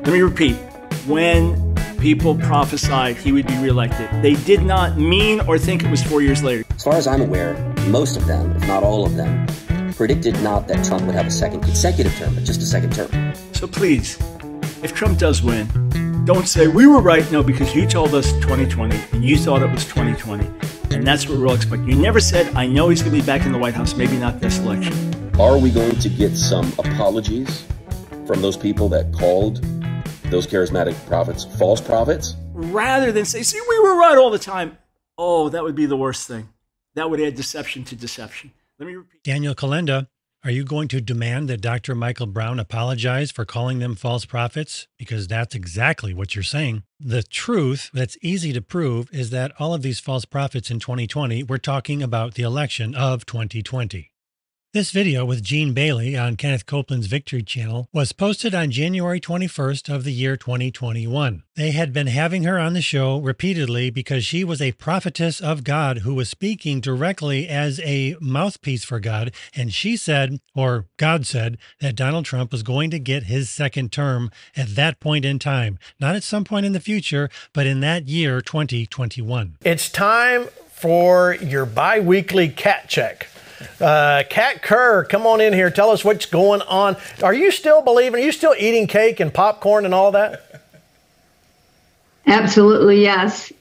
Let me repeat. When people prophesied he would be reelected, they did not mean or think it was 4 years later. As far as I'm aware, most of them, if not all of them, predicted not that Trump would have a second consecutive term, but just a second term. So please, if Trump does win, don't say we were right. No, because you told us 2020 and you thought it was 2020. And that's what we'll expect. You never said, I know he's going to be back in the White House, maybe not this election. Are we going to get some apologies from those people that called those charismatic prophets false prophets? Rather than say, see, we were right all the time. Oh, that would be the worst thing. That would add deception to deception. Let me repeat. Daniel Kolenda, are you going to demand that Dr. Michael Brown apologize for calling them false prophets? Because that's exactly what you're saying. The truth that's easy to prove is that all of these false prophets in 2020 were talking about the election of 2020. This video with Gene Bailey on Kenneth Copeland's Victory Channel was posted on January 21st of the year 2021. They had been having her on the show repeatedly because she was a prophetess of God who was speaking directly as a mouthpiece for God, and she said, or God said, that Donald Trump was going to get his second term at that point in time. Not at some point in the future, but in that year, 2021. It's time for your bi-weekly cat check. Kat Kerr, come on in here. Tell us what's going on. Are you still believing? Are you still eating cake and popcorn and all that? Absolutely, yes.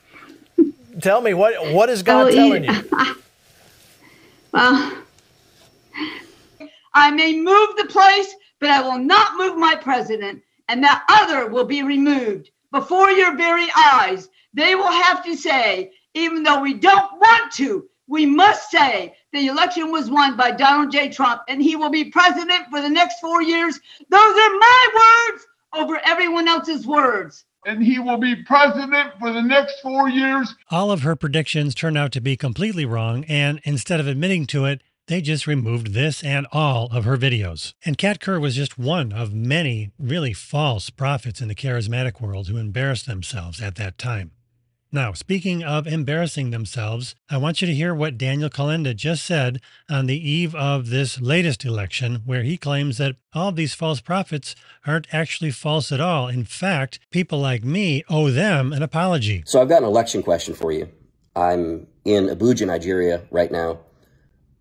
Tell me, what is God telling you? Well, I may move the place, but I will not move my president, and that other will be removed before your very eyes. They will have to say, even though we don't want to, we must say the election was won by Donald J. Trump, and he will be president for the next 4 years. Those are my words over everyone else's words. And he will be president for the next 4 years. All of her predictions turned out to be completely wrong, and instead of admitting to it, they just removed this and all of her videos. And Kat Kerr was just one of many really false prophets in the charismatic world who embarrassed themselves at that time. Now, speaking of embarrassing themselves, I want you to hear what Daniel Kolenda just said on the eve of this latest election, where he claims that all of these false prophets aren't actually false at all. In fact, people like me owe them an apology. So I've got an election question for you. I'm in Abuja, Nigeria right now,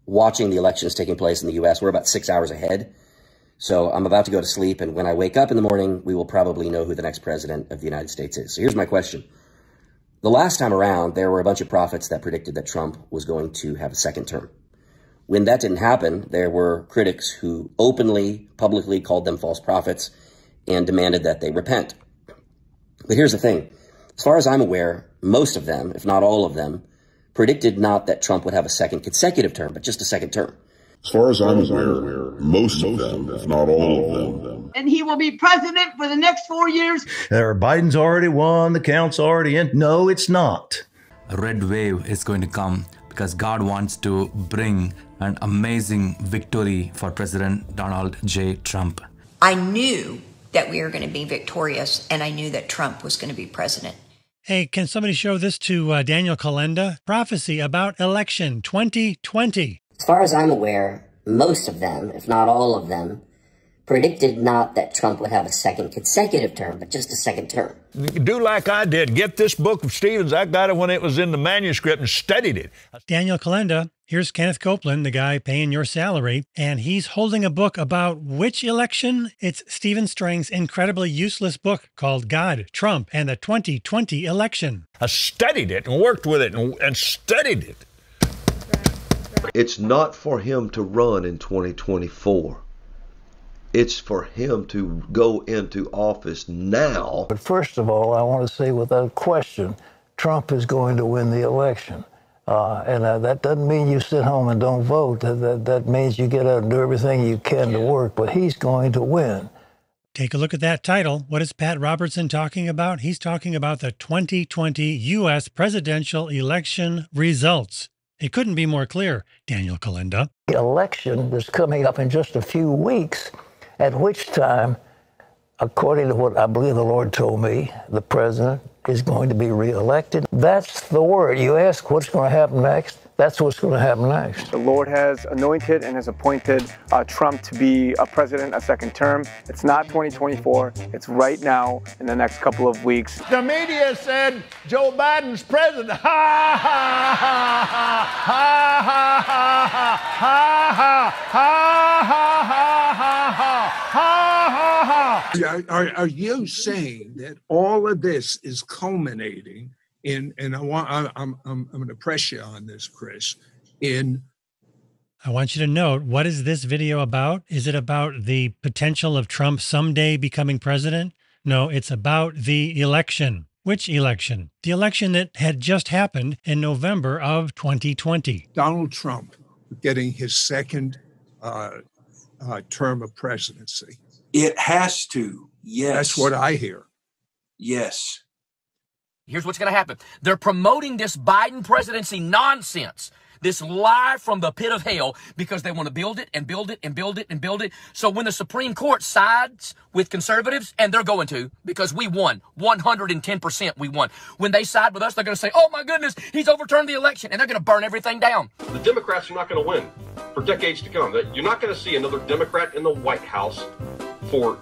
watching the elections taking place in the U.S. We're about 6 hours ahead. So I'm about to go to sleep, and when I wake up in the morning, we will probably know who the next president of the United States is. So here's my question. The last time around, there were a bunch of prophets that predicted that Trump was going to have a second term. When that didn't happen, there were critics who openly, publicly called them false prophets and demanded that they repent. But here's the thing. As far as I'm aware, most of them, if not all of them, predicted not that Trump would have a second consecutive term, but just a second term. As far as I'm aware, most of them, if not all of them. And he will be president for the next 4 years. Biden's already won, the count's already in. No, it's not. A red wave is going to come because God wants to bring an amazing victory for President Donald J. Trump. I knew that we were going to be victorious, and I knew that Trump was going to be president. Hey, can somebody show this to Daniel Kolenda? Prophecy about election 2020. As far as I'm aware, most of them, if not all of them, predicted not that Trump would have a second consecutive term, but just a second term. Do like I did. Get this book of Stevens. I got it when it was in the manuscript and studied it. Daniel Kolenda, here's Kenneth Copeland, the guy paying your salary, and he's holding a book about which election? It's Stephen Strang's incredibly useless book called God, Trump, and the 2020 election. I studied it and worked with it and studied it. It's not for him to run in 2024. It's for him to go into office now. But first of all, I want to say without question, Trump is going to win the election. And that doesn't mean you sit home and don't vote. That means you get out and do everything you can to work. But he's going to win. Take a look at that title. What is Pat Robertson talking about? He's talking about the 2020 U.S. presidential election results. It couldn't be more clear, Daniel Kolenda. The election is coming up in just a few weeks, at which time, according to what I believe the Lord told me, the president is going to be reelected. That's the word. You ask what's going to happen next. That's what's going to happen next. The Lord has anointed and has appointed Trump to be a president a second term. It's not 2024. It's right now in the next couple of weeks. The media said Joe Biden's president. Ha ha ha ha ha ha ha ha ha ha ha. Are you saying that all of this is culminating in, and I'm going to press you on this, Chris, I want you to note, what is this video about? Is it about the potential of Trump someday becoming president? No, it's about the election. Which election? The election that had just happened in November of 2020. Donald Trump getting his second term of presidency. It has to, yes. That's what I hear. Yes. Here's what's going to happen. They're promoting this Biden presidency nonsense, this lie from the pit of hell, because they want to build it and build it and build it and build it. So when the Supreme Court sides with conservatives, and they're going to, because we won, 110% we won. When they side with us, they're going to say, oh my goodness, he's overturned the election, and they're going to burn everything down. The Democrats are not going to win for decades to come. You're not going to see another Democrat in the White House for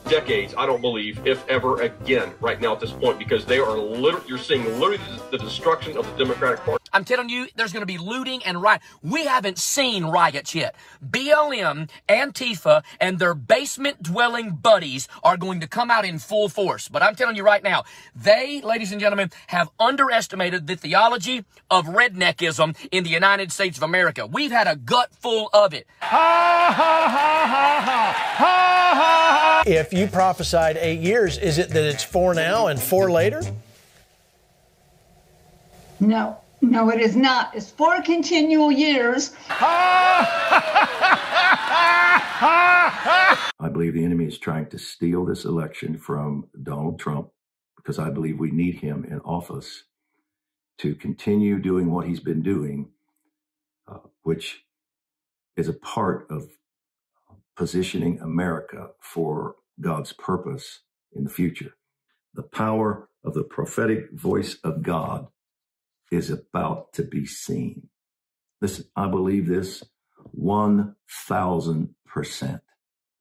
decades, I don't believe, if ever again, right now at this point, because they are you're seeing literally the destruction of the Democratic Party. I'm telling you, there's going to be looting and riot. We haven't seen riots yet. BLM, Antifa, and their basement-dwelling buddies are going to come out in full force. But I'm telling you right now, they, ladies and gentlemen, have underestimated the theology of redneckism in the United States of America. We've had a gut full of it. Ha ha ha ha ha ha ha. If you prophesied 8 years, is it that it's 4 now and 4 later? No. No, it is not. It's 4 continual years. I believe the enemy is trying to steal this election from Donald Trump, because I believe we need him in office to continue doing what he's been doing, which is a part of positioning America for God's purpose in the future. The power of the prophetic voice of God is about to be seen. Listen, I believe this 1,000%.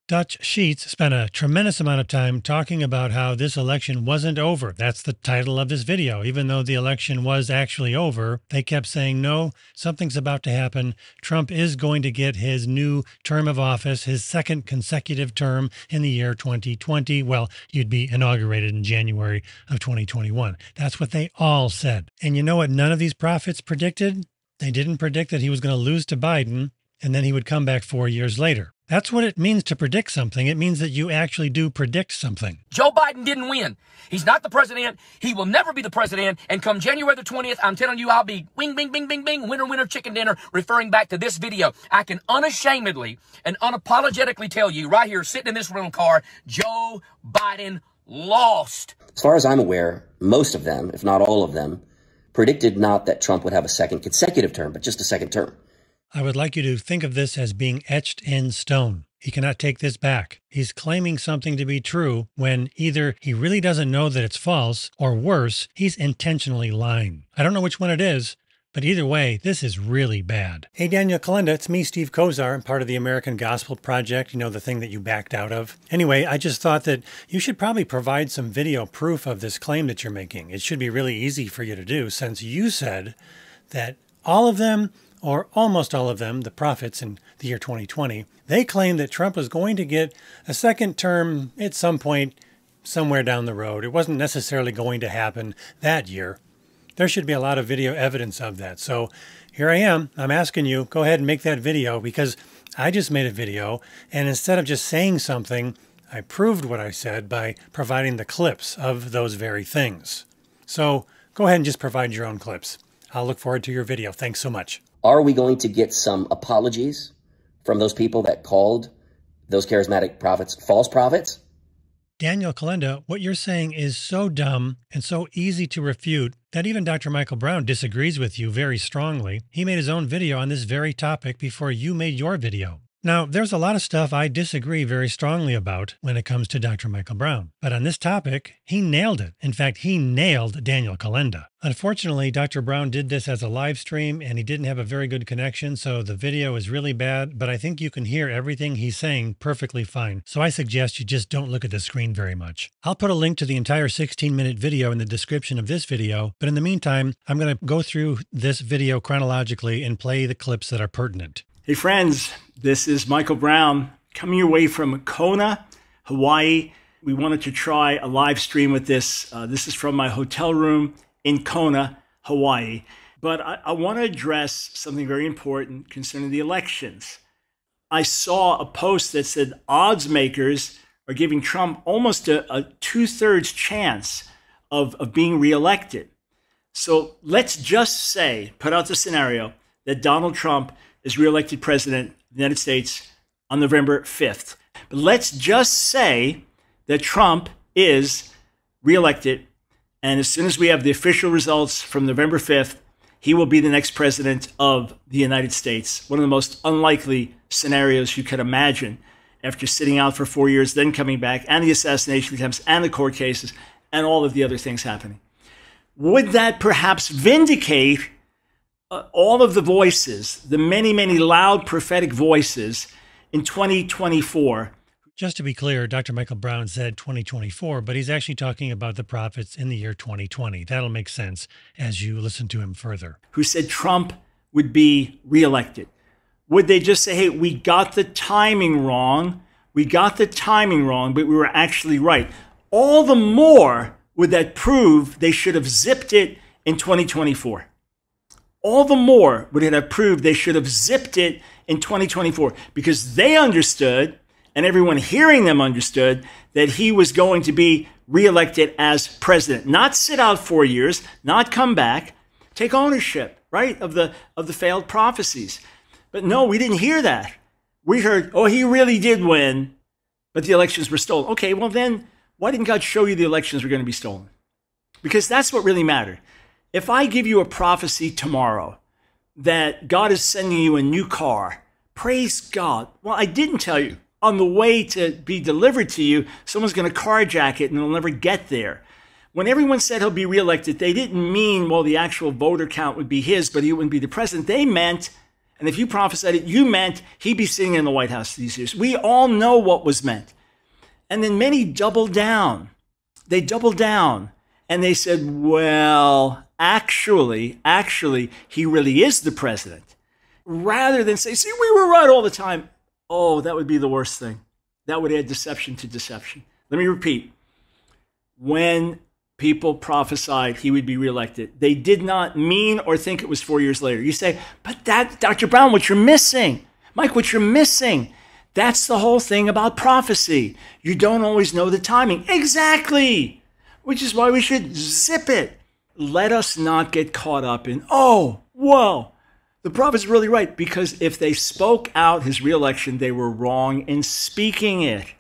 Dutch Sheets spent a tremendous amount of time talking about how this election wasn't over. That's the title of this video. Even though the election was actually over, they kept saying, no, something's about to happen. Trump is going to get his new term of office, his second consecutive term in the year 2020. Well, you'd be inaugurated in January of 2021. That's what they all said. And you know what none of these prophets predicted? They didn't predict that he was going to lose to Biden and then he would come back 4 years later. That's what it means to predict something. It means that you actually do predict something. Joe Biden didn't win. He's not the president. He will never be the president. And come January the 20th, I'm telling you, I'll be wing, bing, bing, bing, bing, winner, winner, chicken dinner, referring back to this video. I can unashamedly and unapologetically tell you right here, sitting in this rental car, Joe Biden lost. As far as I'm aware, most of them, if not all of them, predicted not that Trump would have a second consecutive term, but just a second term. I would like you to think of this as being etched in stone. He cannot take this back. He's claiming something to be true when either he really doesn't know that it's false, or worse, he's intentionally lying. I don't know which one it is, but either way, this is really bad. Hey, Daniel Kolenda, it's me, Steve Kozar. I'm part of the American Gospel Project, you know, the thing that you backed out of. Anyway, I just thought that you should probably provide some video proof of this claim that you're making. It should be really easy for you to do, since you said that all of them, or almost all of them, the prophets in the year 2020, they claimed that Trump was going to get a second term at some point somewhere down the road. It wasn't necessarily going to happen that year. There should be a lot of video evidence of that. So here I am. I'm asking you, go ahead and make that video, because I just made a video, and instead of just saying something, I proved what I said by providing the clips of those very things. So go ahead and just provide your own clips. I'll look forward to your video. Thanks so much. Are we going to get some apologies from those people that called those charismatic prophets false prophets? Daniel Kolenda, what you're saying is so dumb and so easy to refute that even Dr. Michael Brown disagrees with you very strongly. He made his own video on this very topic before you made your video. Now, there's a lot of stuff I disagree very strongly about when it comes to Dr. Michael Brown. But on this topic, he nailed it. In fact, he nailed Daniel Kolenda. Unfortunately, Dr. Brown did this as a live stream and he didn't have a very good connection, so the video is really bad, but I think you can hear everything he's saying perfectly fine. So I suggest you just don't look at the screen very much. I'll put a link to the entire 16-minute video in the description of this video, but in the meantime, I'm going to go through this video chronologically and play the clips that are pertinent. Hey friends, this is Michael Brown coming your way from Kona, Hawaii. We wanted to try a live stream with this. This is from my hotel room in Kona, Hawaii. But I want to address something very important concerning the elections. I saw a post that said odds makers are giving Trump almost a 2/3 chance of being reelected. So let's just say, put out the scenario that Donald Trump is reelected president of the United States on November 5th. But let's just say that Trump is reelected, and as soon as we have the official results from November 5th, he will be the next president of the United States. One of the most unlikely scenarios you could imagine after sitting out for 4 years, then coming back, and the assassination attempts, and the court cases, and all of the other things happening. Would that perhaps vindicate all of the voices, the many, many loud prophetic voices in 2024? Just to be clear, Dr. Michael Brown said 2024, but he's actually talking about the prophets in the year 2020. That'll make sense as you listen to him further. Who said Trump would be reelected? Would they just say, hey, we got the timing wrong. We got the timing wrong, but we were actually right. All the more would that prove they should have zipped it in 2024. All the more would it have proved they should have zipped it in 2024 because they understood, and everyone hearing them understood, that he was going to be reelected as president. Not sit out 4 years, not come back, take ownership, right, of the failed prophecies. But no, we didn't hear that. We heard, oh, he really did win, but the elections were stolen. Okay, well then, why didn't God show you the elections were going to be stolen? Because that's what really mattered. If I give you a prophecy tomorrow that God is sending you a new car, praise God. Well, I didn't tell you. On the way to be delivered to you, someone's going to carjack it and it'll never get there. When everyone said he'll be reelected, they didn't mean, well, the actual voter count would be his, but he wouldn't be the president. They meant, and if you prophesied it, you meant he'd be sitting in the White House these years. We all know what was meant. And then many doubled down. They doubled down and they said, well, actually, he really is the president. Rather than say, see, we were right all the time. Oh, that would be the worst thing. That would add deception to deception. Let me repeat. When people prophesied he would be reelected, they did not mean or think it was 4 years later. You say, but that, Dr. Brown, what you're missing, Mike, what you're missing, that's the whole thing about prophecy. You don't always know the timing. Exactly. Which is why we should zip it. Let us not get caught up in, oh, whoa, the prophet's really right. Because if they spoke out his reelection, they were wrong in speaking it.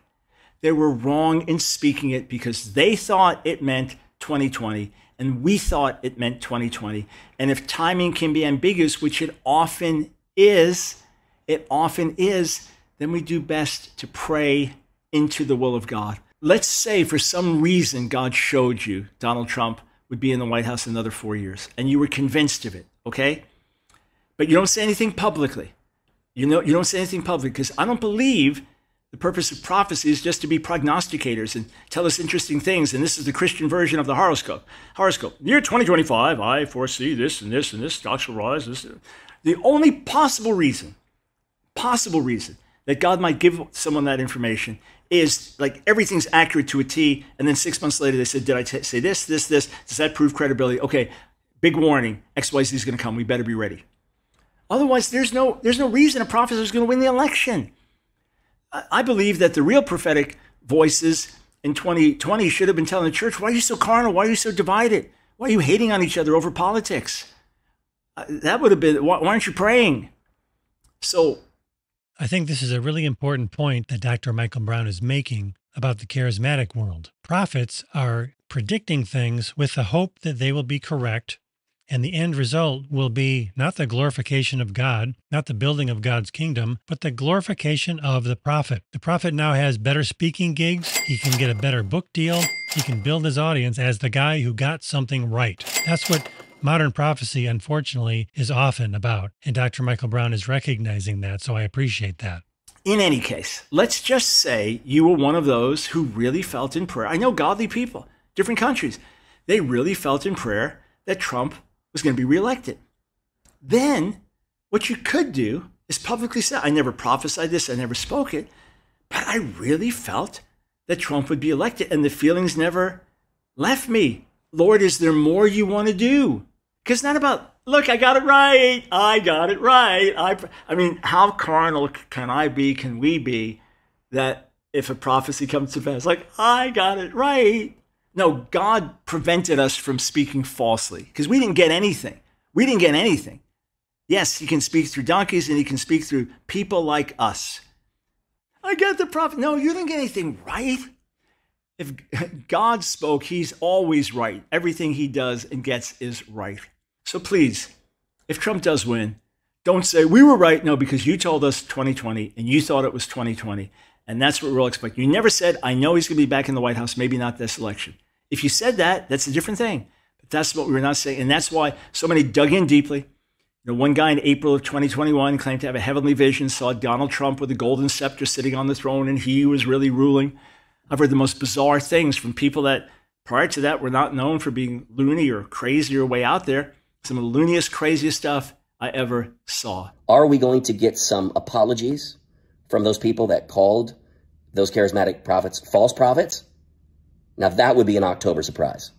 They were wrong in speaking it because they thought it meant 2020 and we thought it meant 2020. And if timing can be ambiguous, which it often is, then we do best to pray into the will of God. Let's say for some reason God showed you Donald Trump would be in the White House another 4 years and you were convinced of it, okay? But you don't say anything publicly. You don't say anything publicly because I don't believe the purpose of prophecy is just to be prognosticators and tell us interesting things. And this is the Christian version of the horoscope. Year 2025, I foresee this and this and this. Stocks will rise. The only possible reason that God might give someone that information is like everything's accurate to a T. And then 6 months later, they said, did I say this? Does that prove credibility? Okay, big warning. XYZ is going to come. We better be ready. Otherwise, there's no reason a prophet is going to win the election. I believe that the real prophetic voices in 2020 should have been telling the church, why are you so carnal? Why are you so divided? Why are you hating on each other over politics? That would have been, why aren't you praying? So I think this is a really important point that Dr. Michael Brown is making about the charismatic world. Prophets are predicting things with the hope that they will be correct And the end result will be not the glorification of God, not the building of God's kingdom, but the glorification of the prophet. The prophet now has better speaking gigs. He can get a better book deal. He can build his audience as the guy who got something right. That's what modern prophecy, unfortunately, is often about. And Dr. Michael Brown is recognizing that, so I appreciate that. In any case, let's just say you were one of those who really felt in prayer. I know godly people, different countries, they really felt in prayer that Trump was going to be reelected. Then what you could do is publicly say, I never prophesied this, I never spoke it, but I really felt that Trump would be elected, and the feelings never left me. Lord, is there more you want to do? Because it's not about, look, I got it right. I got it right. I mean, how carnal can we be that if a prophecy comes to pass, like, I got it right. No, God prevented us from speaking falsely because we didn't get anything. We didn't get anything. Yes, he can speak through donkeys and he can speak through people like us. I got the prophet. No, you didn't get anything right. If God spoke, he's always right. Everything he does and gets is right. So please, if Trump does win, don't say, we were right. No, because you told us 2020 and you thought it was 2020. And that's what we're all expecting. You never said, I know he's going to be back in the White House, maybe not this election. If you said that, that's a different thing. But that's what we were not saying. And that's why so many dug in deeply. You know, one guy in April of 2021 claimed to have a heavenly vision, saw Donald Trump with a golden scepter sitting on the throne, and he was really ruling. I've heard the most bizarre things from people that prior to that were not known for being loony or crazy or way out there. Some of the looniest, craziest stuff I ever saw. Are we going to get some apologies from those people that called those charismatic prophets false prophets? Now, that would be an October surprise.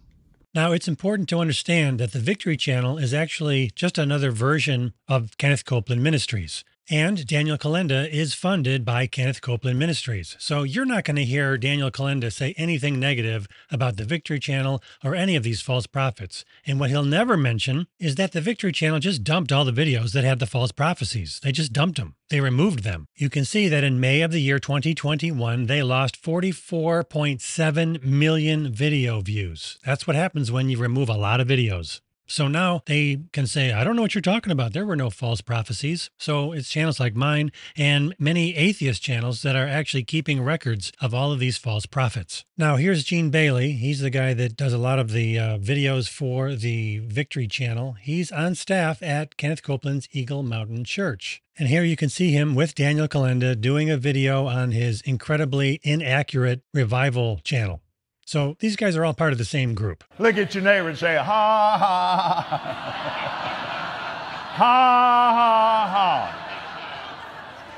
Now, it's important to understand that the Victory Channel is actually just another version of Kenneth Copeland Ministries. And Daniel Kolenda is funded by Kenneth Copeland Ministries. So you're not going to hear Daniel Kolenda say anything negative about the Victory Channel or any of these false prophets. And what he'll never mention is that the Victory Channel just dumped all the videos that had the false prophecies. They just dumped them. They removed them. You can see that in May of the year 2021, they lost 44.7 million video views. That's what happens when you remove a lot of videos. So now they can say, I don't know what you're talking about. There were no false prophecies. So it's channels like mine and many atheist channels that are actually keeping records of all of these false prophets. Now, here's Gene Bailey. He's the guy that does a lot of the videos for the Victory Channel. He's on staff at Kenneth Copeland's Eagle Mountain Church. And here you can see him with Daniel Kolenda doing a video on his incredibly inaccurate revival channel. So these guys are all part of the same group. Look at your neighbor and say, ha, ha, ha, ha, ha,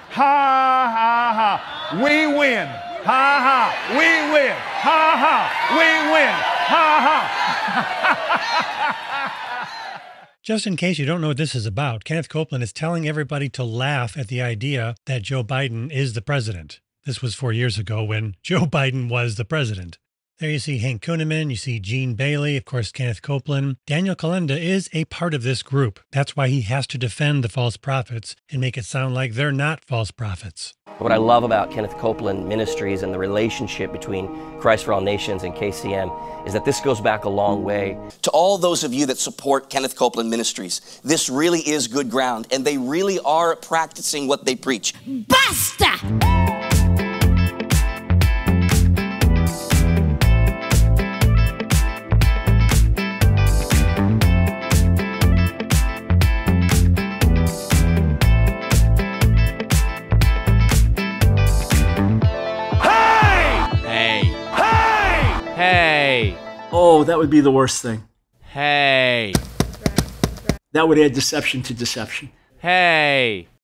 ha, ha, ha, we win, ha, ha, we win, ha, ha, we win, ha, ha. Just in case you don't know what this is about, Kenneth Copeland is telling everybody to laugh at the idea that Joe Biden is the president. This was 4 years ago when Joe Biden was the president. There you see Hank Kunneman, you see Gene Bailey, of course, Kenneth Copeland. Daniel Kolenda is a part of this group. That's why he has to defend the false prophets and make it sound like they're not false prophets. What I love about Kenneth Copeland Ministries and the relationship between Christ for All Nations and KCM is that this goes back a long way. To all those of you that support Kenneth Copeland Ministries, this really is good ground, and they really are practicing what they preach. Basta! Hey! Oh, that would be the worst thing. Hey! That would add deception to deception. Hey!